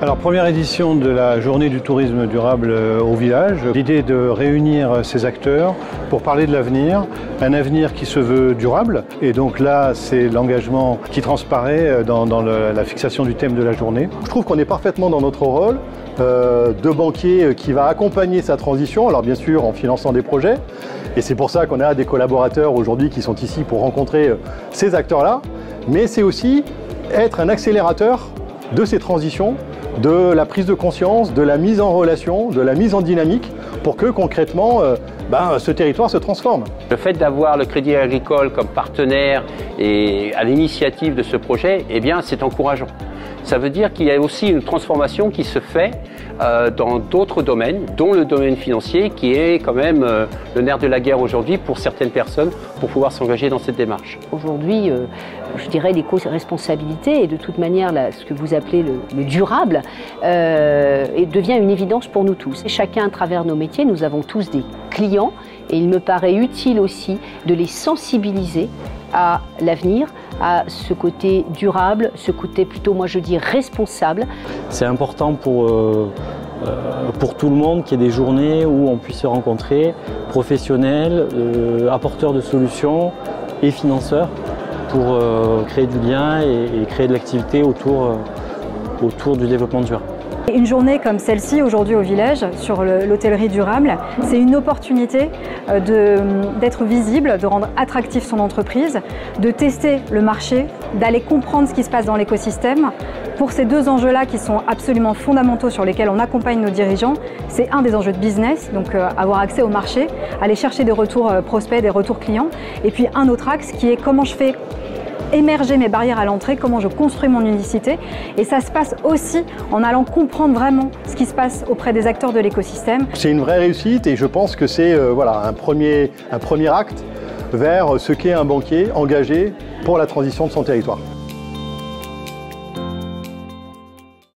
Alors, première édition de la journée du tourisme durable au village. L'idée est de réunir ces acteurs pour parler de l'avenir, un avenir qui se veut durable. Et donc là, c'est l'engagement qui transparaît dans la fixation du thème de la journée. Je trouve qu'on est parfaitement dans notre rôle de banquier qui va accompagner sa transition, alors bien sûr en finançant des projets. Et c'est pour ça qu'on a des collaborateurs aujourd'hui qui sont ici pour rencontrer ces acteurs-là. Mais c'est aussi être un accélérateur de ces transitions, de la prise de conscience, de la mise en relation, de la mise en dynamique pour que concrètement ce territoire se transforme. Le fait d'avoir le Crédit Agricole comme partenaire et à l'initiative de ce projet, eh bien, c'est encourageant. Ça veut dire qu'il y a aussi une transformation qui se fait dans d'autres domaines, dont le domaine financier, qui est quand même le nerf de la guerre aujourd'hui pour certaines personnes pour pouvoir s'engager dans cette démarche. Aujourd'hui, je dirais l'éco-responsabilité et de toute manière ce que vous appelez le durable devient une évidence pour nous tous. Et chacun à travers nos métiers, nous avons tous des clients et il me paraît utile aussi de les sensibiliser à l'avenir, à ce côté durable, ce côté plutôt, moi je dis, responsable. C'est important pour tout le monde qu'il y ait des journées où on puisse se rencontrer, professionnels, apporteurs de solutions et financeurs, pour créer du lien et créer de l'activité autour du développement durable. Une journée comme celle-ci aujourd'hui au village sur l'hôtellerie durable, c'est une opportunité d'être visible, de rendre attractif son entreprise, de tester le marché, d'aller comprendre ce qui se passe dans l'écosystème. Pour ces deux enjeux-là qui sont absolument fondamentaux sur lesquels on accompagne nos dirigeants, c'est un des enjeux de business, donc avoir accès au marché, aller chercher des retours prospects, des retours clients. Et puis un autre axe qui est comment je fais émerger mes barrières à l'entrée, comment je construis mon unicité. Et ça se passe aussi en allant comprendre vraiment ce qui se passe auprès des acteurs de l'écosystème. C'est une vraie réussite et je pense que c'est un premier acte vers ce qu'est un banquier engagé pour la transition de son territoire.